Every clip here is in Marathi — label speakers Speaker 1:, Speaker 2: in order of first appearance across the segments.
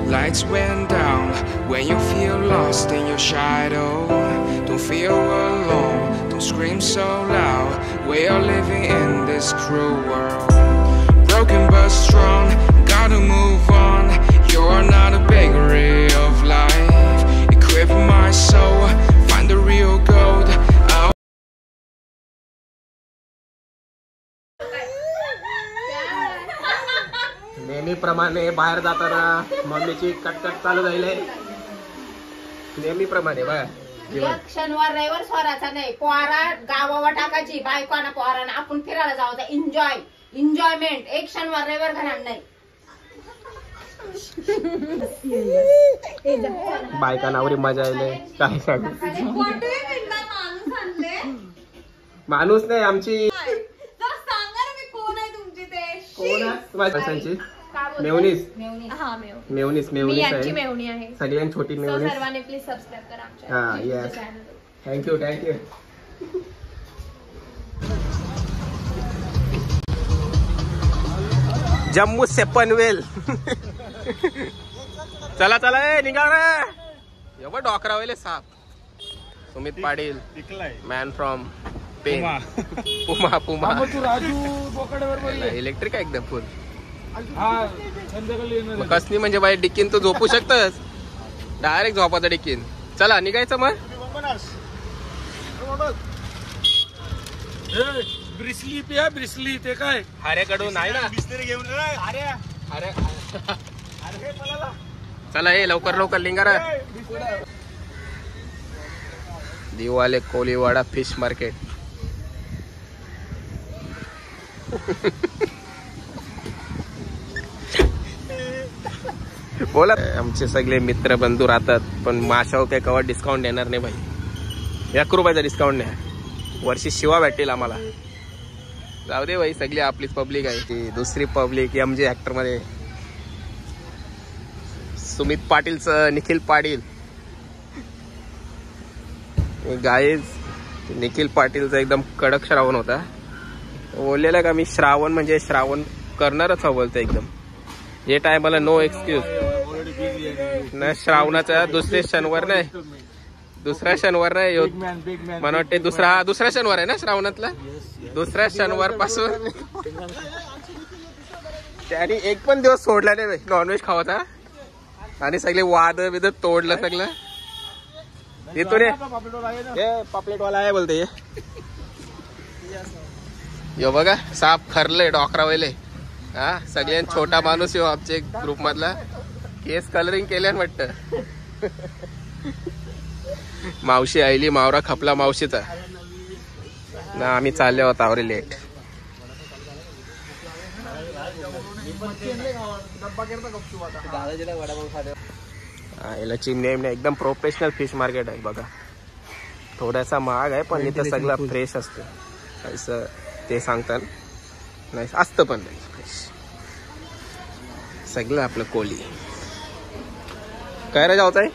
Speaker 1: Lights went down when you feel lost in your shadow. Don't feel alone, don't scream so loud. We are living in this cruel world. Broken but strong, gotta move on. You're not a bakery of life. Equip my soul, find the real gold.
Speaker 2: नेहमीप्रमाणे बाहेर जाताना मम्मीची कटकट चालू राहिले. नेहमीप्रमाणे बघा
Speaker 3: शनिवार रविवार स्वराचा नाही. पोहारा गावावर टाकायची बायकोना पोहाराना आपण फिरायला जाऊ. एन्जॉयमेंट. एक शनिवार रविवार घरात नाही.
Speaker 2: बायका नावरी मजा आले. काय सांगू माणूस नाही आमची. मेवणीस आहे सगळ्यांनी छोटी मेवणीस.
Speaker 3: सर्वांनी प्लीज सबस्क्राइब करा आमच्या.
Speaker 2: हां यस थँक्यू. जम्मू से पनवेल. चला निघा रे. एवढं डॉकरा वेले साप. Sumit Patil man from Pen. Puma electric आहे एकदम फुल. कसली म्हणजे बाई डिक्कीन तू झोपू शकतस. डायरेक्ट झोपाचा डिक्कीन. चला निघायचं मग.
Speaker 4: ब्रिसली ते काय
Speaker 2: हरेकडून आहे ना. अरे चला हे लवकर लिंगारा. दिवाले कोलीवाडा फिश मार्केट. बोला. आमचे सगळे मित्र बंधू राहतात पण माशावर काही कवा डिस्काउंट देणार नाही भाई. 1 रुपयाचा डिस्काउंट नाही. वर्षी शिवा भेटेल आम्हाला. जाऊ दे भाई सगळी आपलीच पब्लिक आहे. ती दुसरी पब्लिक एमजे ऍक्टर मध्ये सुमित पाटीलचं निखिल पाटील. गाईज निखिल पाटीलचा एकदम कडक श्रावण होता. बोललेला का मी श्रावण म्हणजे श्रावण करणारच हवं बोलतो एकदम. हे टायमाला नो एक्सक्यूज ना. श्रावणाचा दुसरा शनिवार नाही मला वाटते दुसरा शनिवार आहे ना श्रावणातला. दुसऱ्या शनिवार पासून त्याने एक पण दिवस सोडला नाही नॉनव्हेज खावाचा. आणि सगळे वाद बिद तोडलं सगळं. येतो रे पापलेटवाला आहे बोलते. यो बघा साप खरले डॉकरा वेले. हा सगळ्यांनी छोटा माणूस येऊ आमच्या ग्रुप मधला. केस कलरिंग केल्यान वाटत. मावशी आईली मावरा खपला मावशीचा ना. आम्ही चालले होतो आवरे लेट. याला चिमणे एकदम प्रोफेशनल फिश मार्केट आहे बघा. थोडासा महाग आहे पण इथं सगळं फ्रेश असतं असं ते सांगतात. नाही असतं पण नाही फ्रेश सगळं आपलं कोली. काय रे जाऊच आहे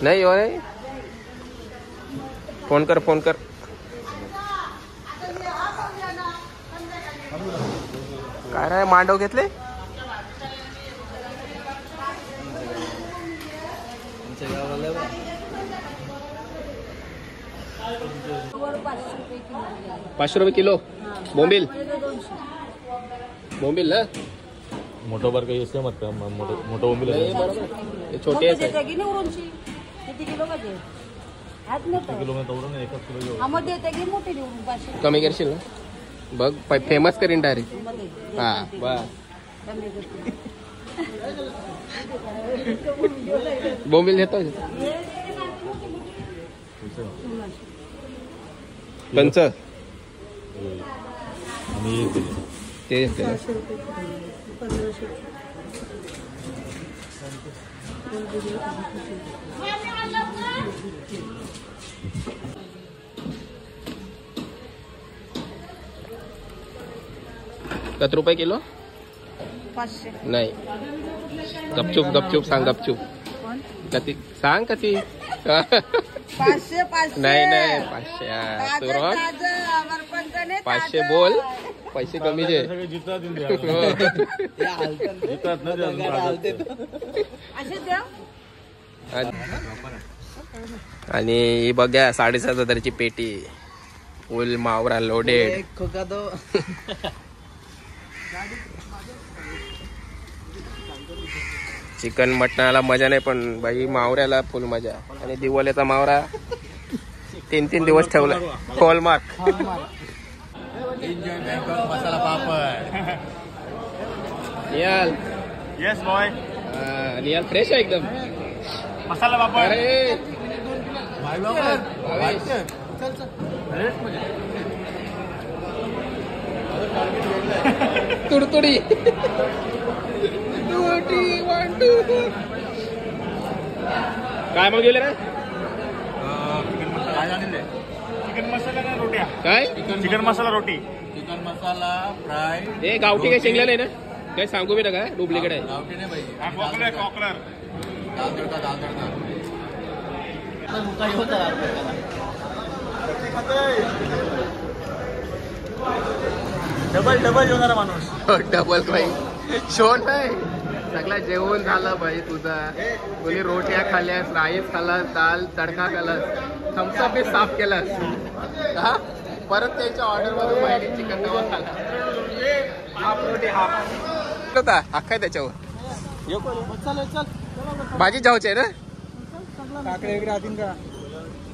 Speaker 2: नाही हो नाही. फोन कर काय रे मांडव घेतले. ₹500 किलो. बोंबील ना
Speaker 4: मोठं बार काही असते मत मोठं बोंबील
Speaker 2: छोटे कमी करशील ना. बघ फेमस करीन डायरेक्ट. हा बस बोंबील देतो. पंच ते किती रुपये किलो.
Speaker 3: 500
Speaker 2: नाही गपचूप सांग. गपचूप कती सांग कती.
Speaker 3: 500
Speaker 2: नाही 500. 500 बोल. पैसे कमीचे
Speaker 4: सगळे जितात ना
Speaker 2: आणि ही बघा 7,500ची पेटी फुल मावरा लोडेड. चिकन मटणाला मजा नाही पण बाई मावऱ्याला फुल मजा. आणि दिवाळीचा मावरा 3 दिवस ठेवला हॉलमार्क.
Speaker 4: मसाला पापड.
Speaker 2: Nihal
Speaker 4: yes boy.
Speaker 2: Nihal fresh आहे एकदम.
Speaker 4: मसाला पापड.
Speaker 2: अरे तुडतुडी काय मग गेले रे?
Speaker 4: चिकन मसाला ना रोट्या.
Speaker 2: काय
Speaker 4: चिकन मसाला रोटी.
Speaker 5: चिकन मसाला फ्राय.
Speaker 2: हे गावठी काही शेंगला नाही ना? काय सांगू मी ना काय डुप्लिकेट आहे.
Speaker 5: गावठी नाही भाई.
Speaker 4: कॉकलर.
Speaker 5: दाल तडका दाल तडका.
Speaker 4: डबल जेवणारा माणूस.
Speaker 2: डबल भाई शोन नाही सगळा जेवण झालं भाई तुझा. कोणी रोट्या खाल्ल्यास राईस खाल्लास दाल तडका खाल्लास थम्सअप बी साफ केलास. हा परत त्यांच्या ऑर्डर मधून माहिती चिकन तवा खाल्ला. हाफ रोटी हाफ होता अख्खा त्याच्यावर. भाजी जाऊची आहे ना?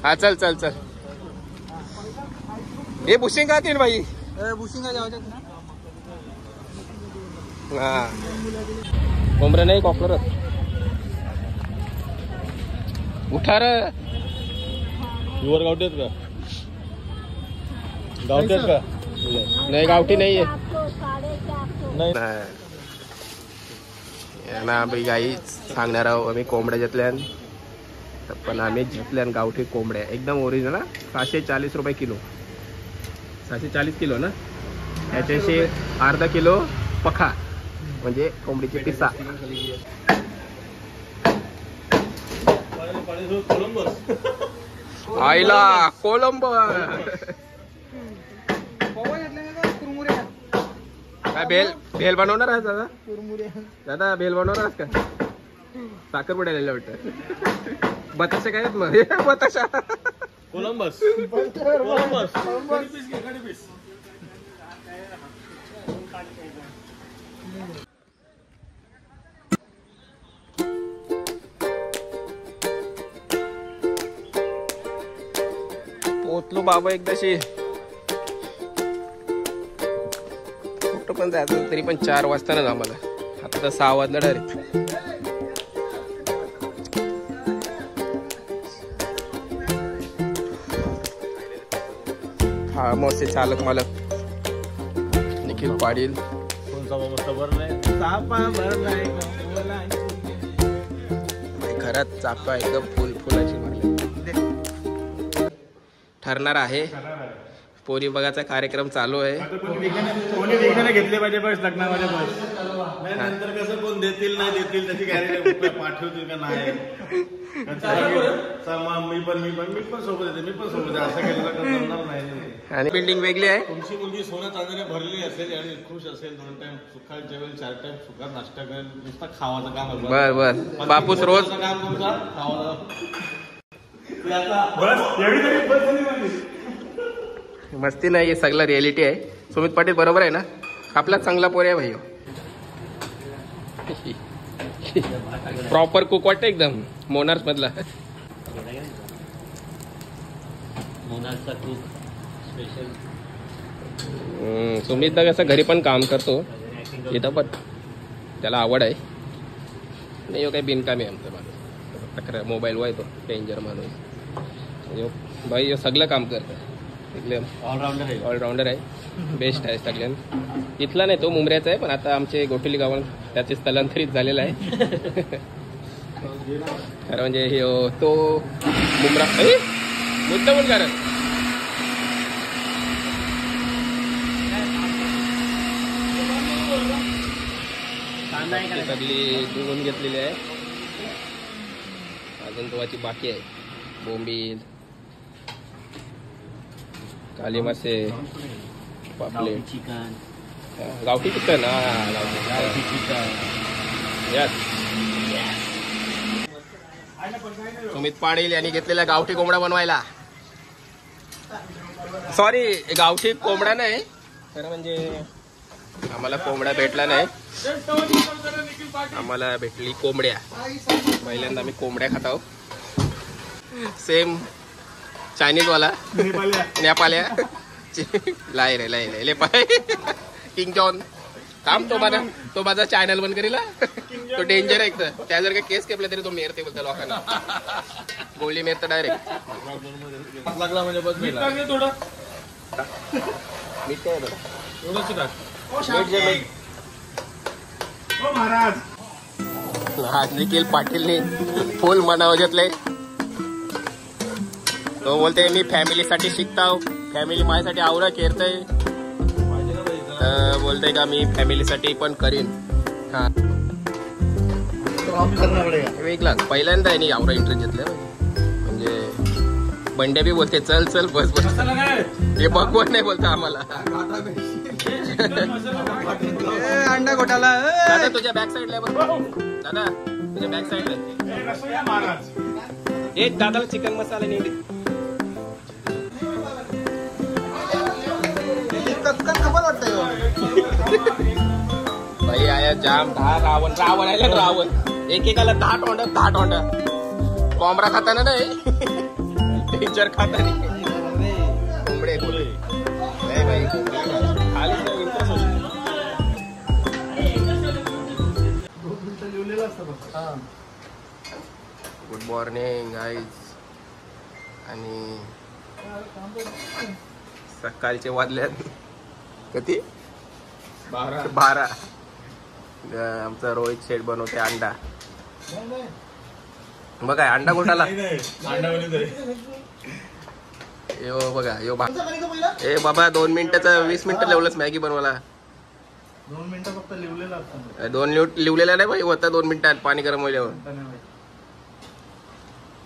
Speaker 2: हा चल चल चल. हे बुशिंग का तीन भाई हा कोंबड्या नाही कॉकलर. उठा र.
Speaker 4: युवर गावठी आहेत का? गावठी आहेत का?
Speaker 2: नाही गावठी नाहीये.
Speaker 4: नाही.
Speaker 2: ना आम्ही गाई सांगणार आहोत. आम्ही कोंबड्या घेतल्यान पण आम्ही घेतल्यान गावठी कोंबड्या एकदम ओरिजिनल. 640 रुपये किलो. 640 किलो ना. याच्याशी अर्धा किलो पखा म्हणजे कोंबडीची पिसा. आईला कोलंब काय भेल बनवणार आहे दादा? दादा भेल बनवणार आहेस का? साखरपुड्याला आलेलं वाटतं. बताशा काय आहेत मग? बताशा
Speaker 4: कोलंबस.
Speaker 2: पोचलो बाबा एकदाशी. कुठं पण जायचं तरी पण 4 वाजतानाच आम्हाला. आता तर 6 वाजला डायरेक्ट. हा मोसे चालक मालक निखिल पाटील.
Speaker 4: कोणता मस्त भरलाय.
Speaker 2: घरात चाका एकदम फुलाची मारली. ठरणार आहे. पोरी बघाचा कार्यक्रम चालू आहे.
Speaker 4: कोणी देखणे घेतले पाहिजे बस लग्नामध्ये बस. नाही नंतर कसं कोण देतील नाही देतील त्याची गॅरंटी पाठवतील का नाही. मी पण सोबत येते. मी पण सोबत आहे. असं केलं तर जमणार नाही.
Speaker 2: आणि बिल्डिंग वेगळी आहे.
Speaker 4: तुमची मुलगी सोनं चांदीने भरलेली असेल आणि खुश असेल. 2 टाइम सुखात जेवेल 4 टाइम सुखात नाश्ता करेल. नुसतं खावाचं काम.
Speaker 2: बर बापूस रोज
Speaker 4: काम तुमचा खावाचं.
Speaker 2: मस्ती नाही हे सगळं रियालिटी आहे. सुमित पाटील बरोबर आहे ना? आपला चांगला पोर आहे भाई. प्रॉपर कुक वाटतं एकदम मोनार्स मधला.
Speaker 6: मोनार्सचा कुक स्पेशल.
Speaker 2: सुमित दा कसं घरी पण काम करतो इथं पण त्याला आवड आहे. नाही काही बिनकामी आमचं माणूस. तक्रार मोबाईल वर येतो डेंजर माणूस. भाई सगळं काम करतं. ऑलराऊंडर आहे. बेस्ट आहे सगळ्यांना. इथला नाही तो मुंबऱ्याचा आहे पण आता आमचे गोठवली गावात त्याचे स्थलांतरित झालेला आहे. खरं म्हणजे हे तो मुंबरा मुद्दा पण कारण सगळी धुवून घेतलेली आहे. अजून धुवाची बाकी आहे. बोंबील काली मासे पापलेट
Speaker 6: चिकन
Speaker 2: गावठी चिकन. गावठी चिकन. सुमित पाटील यांनी घेतलेला गावठी कोंबडा बनवायला. सॉरी, गावठी कोंबडा नाही खरं म्हणजे आम्हाला कोंबडा भेटला नाही, आम्हाला भेटली कोंबड्या. पहिल्यांदा आम्ही कोंबड्या खात आहोत. सेम चायनीज वाला नेपाल्या लाय रे लाय ले पाय किंग जॉन काम तो माझा चॅनल बंद करीला. तो डेंजर आहे एकदम. त्या जर काही केस केला तरी तो मेरते बोलतो लोकांना. गोळी मेरतं डायरेक्ट.
Speaker 4: लागला म्हणजे बस मीठ थोडं
Speaker 2: मीठ काय
Speaker 4: महाराज.
Speaker 2: आज निखिल पाटीलने फुल मनावर घेतले. तो बोलते मी फॅमिलीसाठी शिकताव, फॅमिली माझ्यासाठी आवडा केरतय. बोलते का मी फॅमिलीसाठी पण करीन. हा वेगळा पहिल्यांदा आहे आवडा इंटरेस्ट घेतलं. म्हणजे बंड्या बी बोलते चल चल बस बस. हे भगवान नाही बोलता आम्हाला.
Speaker 4: अंडा घोटाला.
Speaker 2: दादा तुझ्या बॅक साईडला दादा तुझ्या बॅक साईडला
Speaker 4: महाराज.
Speaker 2: एक दादाला चिकन मसाला निवडी. भाई आया जाम 10 रावण आहे ना रावण. एकेकाला 10 तोंड. कोंबडा खाताना नाही टीचर खाताना कोंबडे नाही भाई खाली गुड मॉर्निंग गाईज. आणि सकाळचे वाजल्यात किती 12. आमचा रोहित शेठ बनवते अंडा. बघा अंडा घोटाला. यो बघा यो ए बाबा 2 मिनिटाचं 20 मिनिटं लावलंच मॅगी बनवायला.
Speaker 4: 2 मिनिटं फक्त लिवलेलं असतं.
Speaker 2: 2 लिवलेला नाही भाई होता 2 मिनिटात पाणी गरम होईल.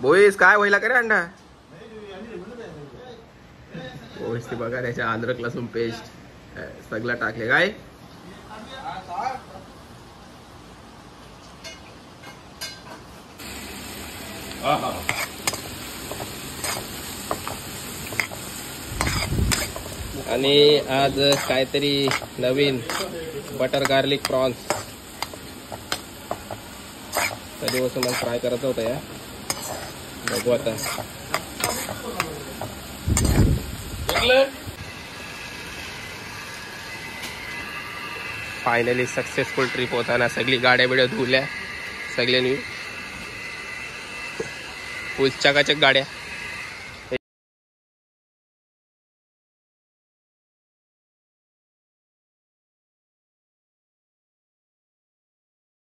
Speaker 2: बोईस काय व्हायला का रे अंडा. बोईस ते बघा त्याच्या अद्रक लसूण पेस्ट सगळं टाकले काय. आणि आज काहीतरी नवीन बटर गार्लिक प्रॉन्स. कधीपासून मला फ्राय करायचं होतं या. बघू आता. फायनली सक्सेसफुल ट्रिप होताना सगळी गाड्या बिड्या धुवल्या सगळ्यांनी. फुल चकाचक गाड्या.